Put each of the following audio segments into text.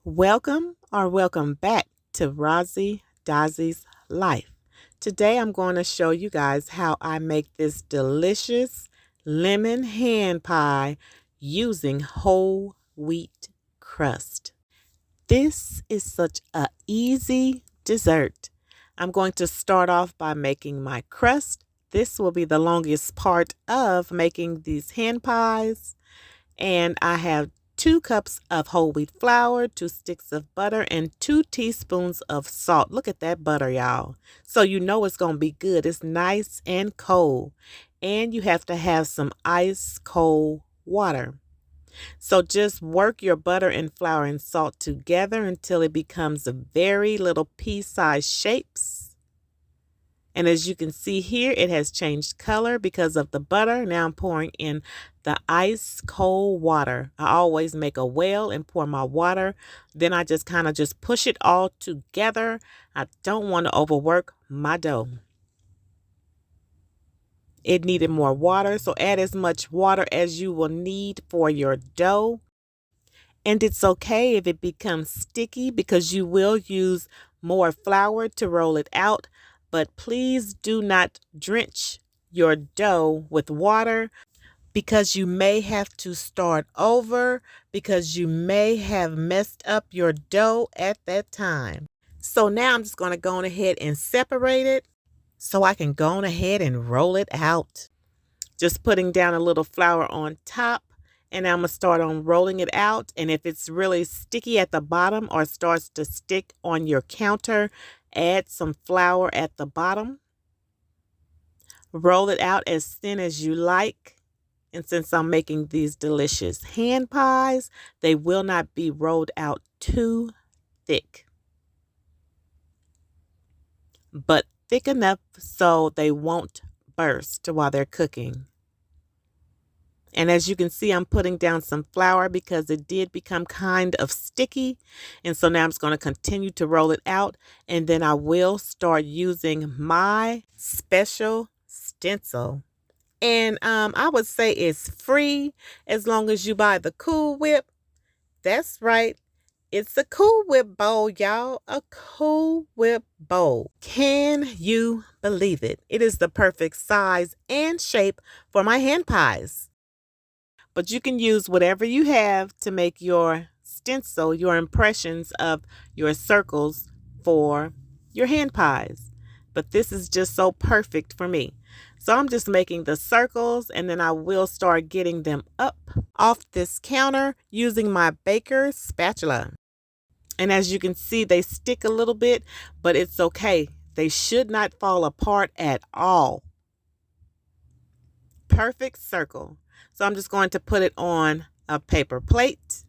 Welcome back to ROZZY'S Life. Today I'm going to show you guys how I make this delicious lemon hand pie using whole wheat crust. This is such a easy dessert. I'm going to start off by making my crust. This will be the longest part of making these hand pies. And I have 2 cups of whole wheat flour, 2 sticks of butter, and 2 teaspoons of salt. Look at that butter, y'all. So you know it's going to be good. It's nice and cold. And you have to have some ice cold water. So just work your butter and flour and salt together until it becomes a very little pea-sized shapes. And as you can see here, it has changed color because of the butter. Now I'm pouring in the ice cold water. I always make a well and pour my water. Then I just kind of push it all together. I don't want to overwork my dough. It needed more water, so add as much water as you will need for your dough. And it's okay if it becomes sticky because you will use more flour to roll it out. But please do not drench your dough with water because you may have to start over because you may have messed up your dough at that time. So now I'm just going to go on ahead and separate it so I can go on ahead and roll it out. Just putting down a little flour on top, and I'm going to start on rolling it out. And if it's really sticky at the bottom or starts to stick on your counter, add some flour at the bottom. Roll it out as thin as you like. And since I'm making these delicious hand pies, they will not be rolled out too thick, but thick enough so they won't burst while they're cooking. And as you can see, I'm putting down some flour because it did become kind of sticky. And so now I'm just going to continue to roll it out. And then I will start using my special stencil. And I would say it's free as long as you buy the Cool Whip. That's right. It's a Cool Whip bowl, y'all. A Cool Whip bowl. Can you believe it? It is the perfect size and shape for my hand pies. But you can use whatever you have to make your stencil, your impressions of your circles for your hand pies. But this is just so perfect for me. So I'm just making the circles, and then I will start getting them up off this counter using my baker's spatula. And as you can see, they stick a little bit, but it's okay. They should not fall apart at all. Perfect circle. So I'm just going to put it on a paper plate,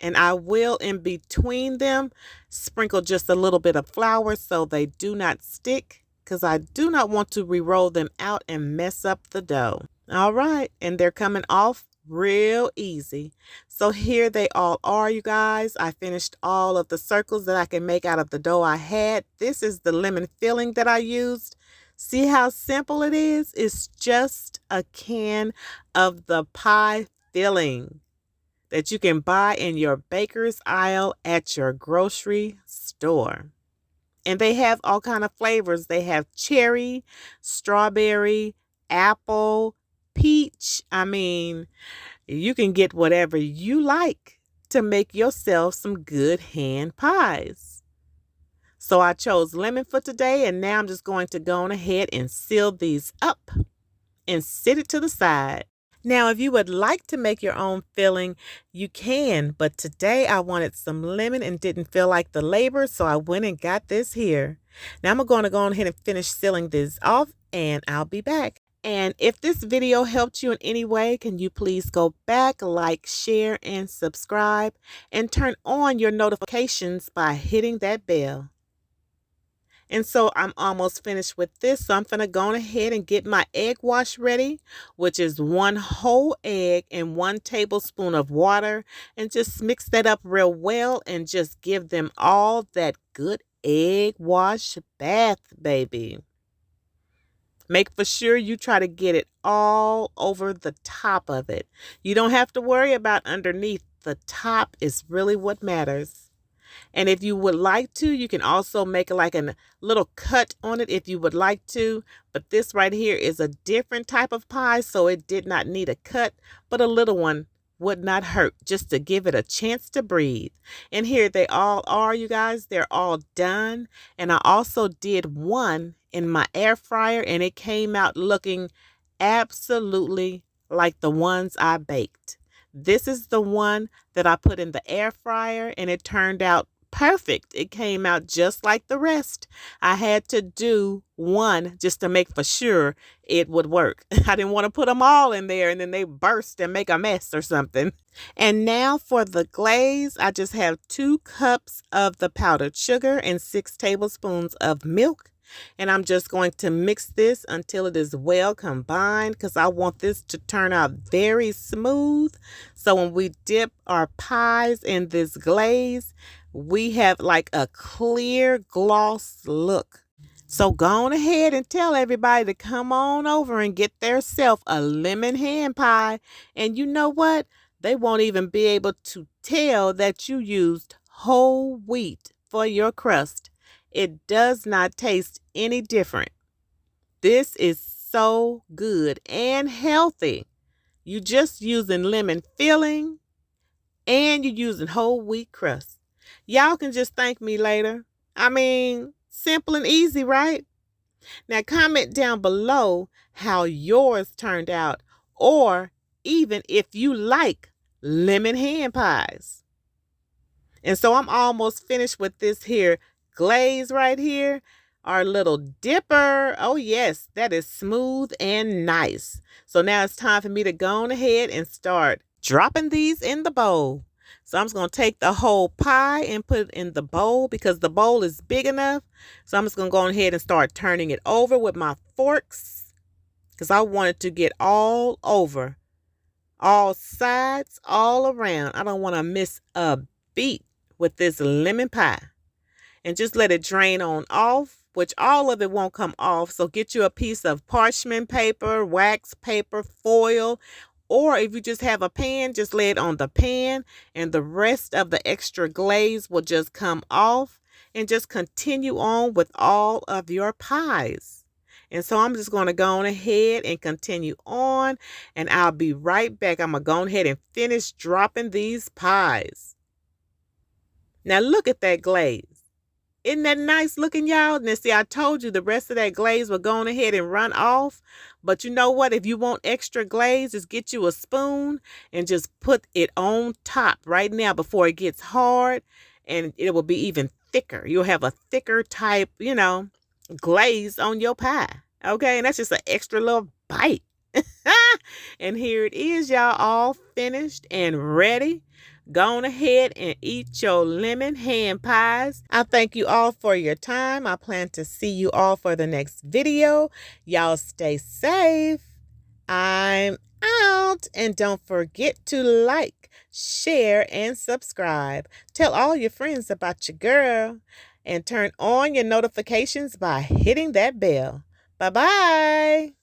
and I will, in between them, sprinkle just a little bit of flour so they do not stick, because I do not want to re-roll them out and mess up the dough. All right, and they're coming off real easy. So here they all are, you guys. I finished all of the circles that I can make out of the dough I had. This is the lemon filling that I used. See how simple it is? It's just a can of the pie filling that you can buy in your baker's aisle at your grocery store. And they have all kind of flavors. They have cherry, strawberry, apple, peach. I mean, you can get whatever you like to make yourself some good hand pies. So I chose lemon for today, and now I'm just going to go on ahead and seal these up and set it to the side. Now, if you would like to make your own filling, you can, but today I wanted some lemon and didn't feel like the labor, so I went and got this here. Now I'm going to go on ahead and finish sealing this off, and I'll be back. And if this video helped you in any way, can you please go back, like, share, and subscribe, and turn on your notifications by hitting that bell. And so I'm almost finished with this. So I'm going to go on ahead and get my egg wash ready, which is 1 whole egg and 1 tablespoon of water. And just mix that up real well and just give them all that good egg wash bath, baby. Make for sure you try to get it all over the top of it. You don't have to worry about underneath. The top is really what matters. And if you would like to, you can also make like a little cut on it if you would like to. But this right here is a different type of pie, so it did not need a cut, but a little one would not hurt, just to give it a chance to breathe. And here they all are, you guys. They're all done. And I also did one in my air fryer, and it came out looking absolutely like the ones I baked. This is the one that I put in the air fryer, and it turned out perfect. It came out just like the rest. I had to do one just to make for sure it would work. I didn't want to put them all in there and then they burst and make a mess or something. And now for the glaze, I just have 2 cups of the powdered sugar and 6 tablespoons of milk. And I'm just going to mix this until it is well combined, because I want this to turn out very smooth. So when we dip our pies in this glaze, we have like a clear gloss look. So go on ahead and tell everybody to come on over and get theirself a lemon hand pie. And you know what? They won't even be able to tell that you used whole wheat for your crust. It does not taste any different. This is so good and healthy. You just using lemon filling and you're using whole wheat crust. Y'all can just thank me later. I mean, simple and easy, right? Now comment down below how yours turned out, or even if you like lemon hand pies. And so I'm almost finished with this here glaze right here, our little dipper. Oh yes, that is smooth and nice. So now it's time for me to go on ahead and start dropping these in the bowl. So I'm just going to take the whole pie and put it in the bowl because the bowl is big enough. So I'm just going to go on ahead and start turning it over with my forks, because I want it to get all over, all sides, all around. I don't want to miss a beat with this lemon pie. And just let it drain on off, which all of it won't come off. So get you a piece of parchment paper, wax paper, foil, or if you just have a pan, just lay it on the pan and the rest of the extra glaze will just come off, and just continue on with all of your pies. And so I'm just going to go on ahead and continue on, and I'll be right back. I'm going to go ahead and finish dropping these pies. Now look at that glaze. Isn't that nice looking, y'all? Now, see, I told you the rest of that glaze will go on ahead and run off. But you know what? If you want extra glaze, just get you a spoon and just put it on top right now before it gets hard. And it will be even thicker. You'll have a thicker type, glaze on your pie. Okay? And that's just an extra little bite. And here it is, y'all, all finished and ready. Go on ahead and eat your lemon hand pies. I thank you all for your time. I plan to see you all for the next video. Y'all stay safe. I'm out. And don't forget to like, share, and subscribe. Tell all your friends about your girl. And turn on your notifications by hitting that bell. Bye-bye.